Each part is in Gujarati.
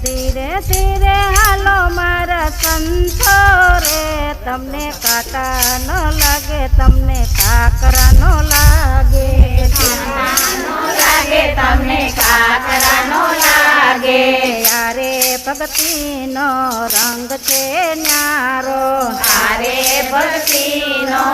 ધીરે ધીરે હાલો મારા સંતો રે, તમને કાંટા ન લાગે, તમને કાકરા ન લાગે, તમને કાકરા નો લાગે. યારે ભક્તિનો રંગ છે ન્યારો, તારે ભક્તિનો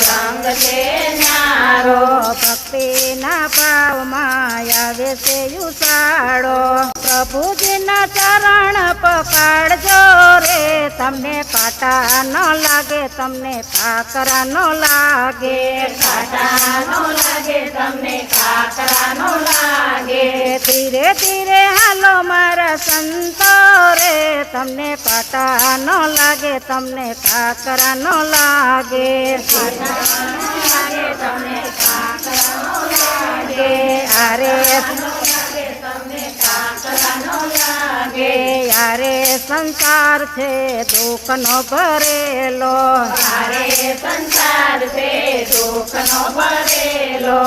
રંગ છે ન્યારો. ભક્તિના ભાવમાં આવે છે ઉસાળો, પ્રભુજીના ચરણ પકડજો રે, તમને કાંટા ન લાગે, તમને કાકરા ન લાગે, કાંટા નો લાગે, તમને કાકરા નો લાગે. ધીરે ધીરે હાલો મારા સંતો રે, તમને કાંટા ન લાગે, તમને કાકરા ન લાગે, તમને કાકરા નો લાગે. અરે તમને કાકરા નો લાગે. યારે સંસાર છે દુઃખનો ભરેલો, તારે સંસાર છે દુઃખનો ભરેલો.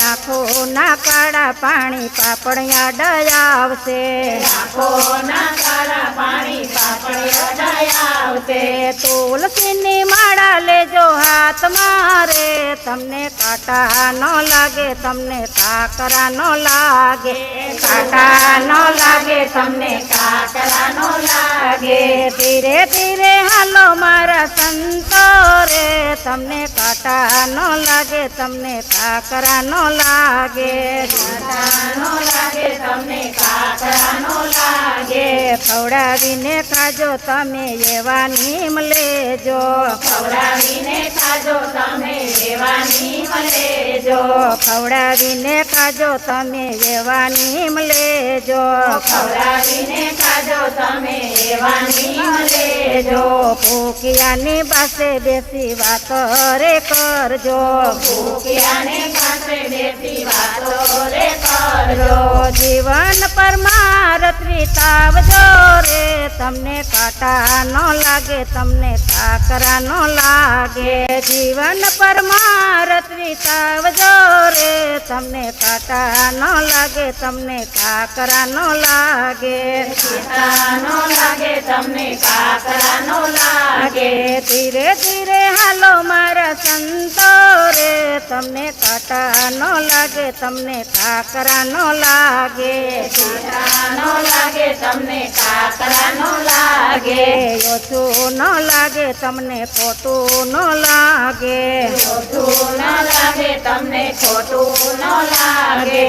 આંખોના કાળા પાણી પાપડિયા ડયાવશે, આંખોના કાળા પાણી પાપડિયા ડયાવશે. તુલસીની માળા લેજો હાથમાં રે, તમને કાંટા ન લાગે, તમને કાકરા ન લાગે, કાંટા નો લાગે, તમને કાકરા નો લાગે. ધીરે ધીરે હાલો મારા સંતો રે, તમને કાંટા ન લાગે, તમને કાકરા ન લાગે, કાંટા નો લાગે, તમને કાકરા નો લાગે. ખવડાવીને ખાજો તમે એવા નીમ લેજો, ખવડાવીને ખાજો તમે એવા નીમ લેજો. ખવડાવીને ખાજો તમે એવા નીમ લેજો, ખવડાવીને ખાજો તમે એવા નીમ લેજો. ભૂખિયાની પાસે બેસી વાતો રે કરજો, ભૂખ્યાને પાસે બેસી વાતો રે કરજો. જીવન પરમારથ વિતાવજો રે, તમને કાંટા ન લાગે, તમને કાકરા ન લાગે, જીવન પરમારથ વિતાવજો રે, તમને કાંટા ન લાગે, તમને કાકરા ન લાગે, કાંટા નો લાગે, તમને કાકરા નો લાગે. ધીરે ધીરે હાલો મારા સંતો રે, તમને કાંટા ન લાગે, તમને કાકરા ન લાગે, કાંટા નો લાગે, તમને કાકરા નો લાગે. ઓછું ન લાગે, તમને ખોટું ન લાગે, ખોટું ન લાગે, તમને ખોટું ન લાગે.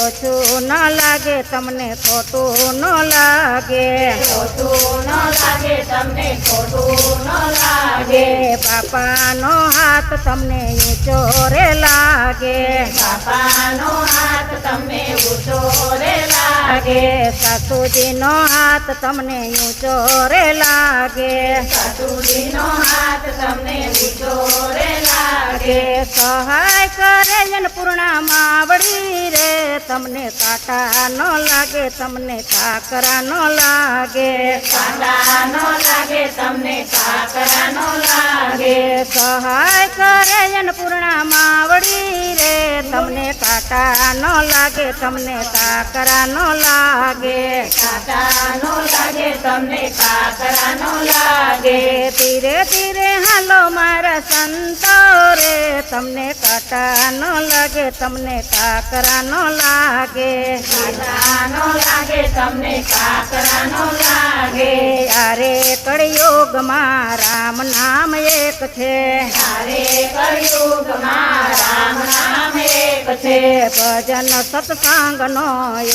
ઓછું ન લાગે, તમને ખોટું ન લાગે, ખોટું ન લાગે, તમને ખોટું ન લાગે. બાપાનો હાથ તમને ઊંચો રે લાગે, બાપાનો હાથ તમને ઊંચો રે લાગે. સાસુજીનો હાથ તમને ઊંચો રે લાગે, સાસુજીનો હાથ તમને ઊંચો રે લાગે. સહાય કરે પૂર્ણા માવડી રે, તમને કાંટા ન લાગે, તમને કાકરા ન લાગે, કાંટા નો લાગે, તમને કાકરા નો લાગે. સહાય કરે પૂર્ણા માવડી રે, તમને કાંટા ન લાગે, તમને કાકરા ન લાગે, કાંટા નો લાગે, તમને કાકરા નો લાગે. ધીરે ધીરે હાલો મારા સંતો રે, તમને કાંટા ન લાગે, તમને કાકરા ન લાગે, કાંટા નો લાગે, તમને કાકરા નો લાગે. યારે કળિયુગમાં રામ નામ એક છે, તારે કળિયુગમાં રામ નામ એક છે. ભજન સત્સંગનો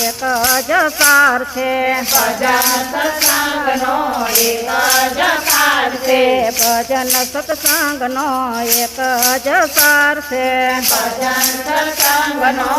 એક જ સાર છે, ભજન સત્સંગનો એક જ સાર છે. ભજન સત્સંગનો એક જ સાર છે, ભજન સત્સંગનો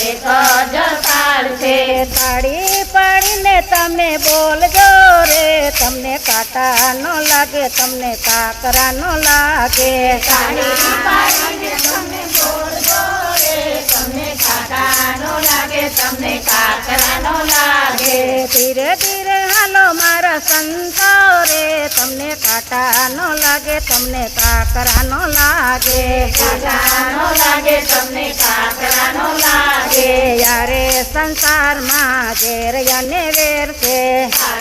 એક જ સાર છે. તાળી પાડીને તમે બોલજો રે, તમને કાંટા ન લાગે, તમને કાકરા ન લાગે, તાળી પાડીને તમે બોલજો રે, તમને કાંટા નો લાગે, તમને કાકરા નો લાગે. ધીરે ધીરે હાલો મારા સંતો રે, તમને કાંટા ન લાગે, તમને કાકરા ન લાગે, કાંટા નો લાગે, તમને કાકરા નો લાગે. યારે સંસારમાં ઝેર અને વેર છે,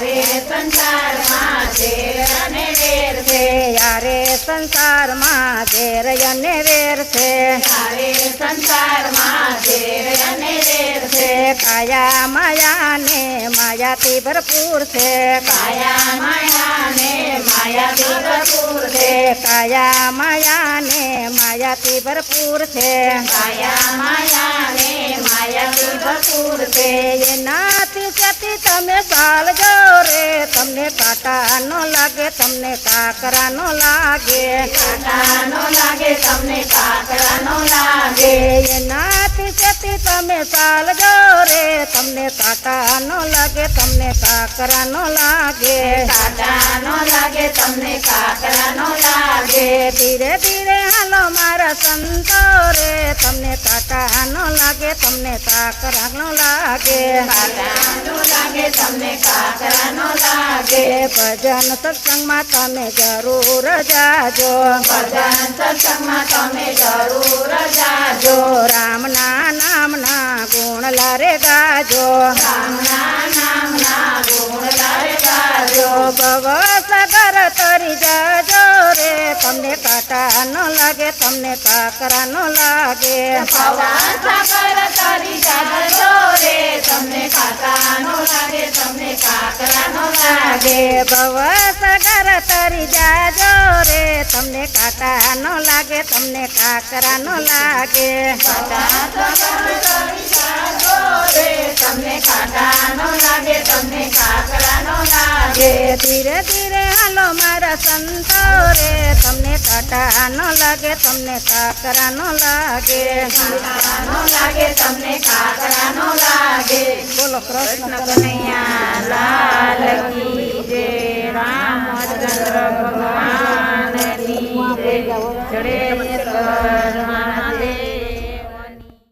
યારે સંસારમાં ઝેર અને વેર છે યારે સંસારમાં ઝેર અને વેર છે યારે સંસારમાં ઝેર અને વેર છે કાયા માયા ને માયાથી ભરપૂર છે કાયા માયા ને માયાથી ભરપૂર છે કાયા માયા ને માયાથી ભરપૂર છે કાયા માયા ને માયાથી ભરપૂર છે એનાથી જતી તમે ચાલજો રે તમને કાંટા નો લાગે તમને કાકરા નો લાગે કાંટા નો લાગે તમને કાકરા નો લાગે એનાથી જતી તમે ચાલજો રે તમને કાંટા નો લાગે તમને કાકરા નો લાગે કાંટા નો લાગે તમને કાકરા નો લાગે ધીરે ધીરે હાલો મારા સંતો રે તમને કાંટા નો લાગે તમને કાકરા નો લાગે કાંટા નો લાગે તમને કાકરા નો લાગે ભજન સત્સંગમાં તમે જરૂર જાજો ભજન સત્સંગમાં તમે જરૂર જાજો રામના નામના ગુણ લારે ગાજો રામના નામના ગુણ લારે ગાજો ભવ સાગર તરી જાજો રે તમને કાંટા ન લાગે તમને કાકરા ન લાગે પવન સાગર તરી જાજો રે તમને કાંટા નો લાગે તમને કાકરા નો લાગે ભવ સાગર તરી જાજો રે તમને કાંટા ન લાગે તમને કાકરા ન લાગે તમને કાંટા નો લાગે તમને કાકરા નો લાગે ધીરે ધીરે હાલો મારા સંતો રે તમને કાંટા ન લાગે તમને કાકરા ન લાગે કાંટા નો લાગે તમને કાકરા નો લાગે બોલો કૃષ્ણ કનૈયા લાલ કી જય રામચંદ્ર ભગવાન કી જય જડેશ્વર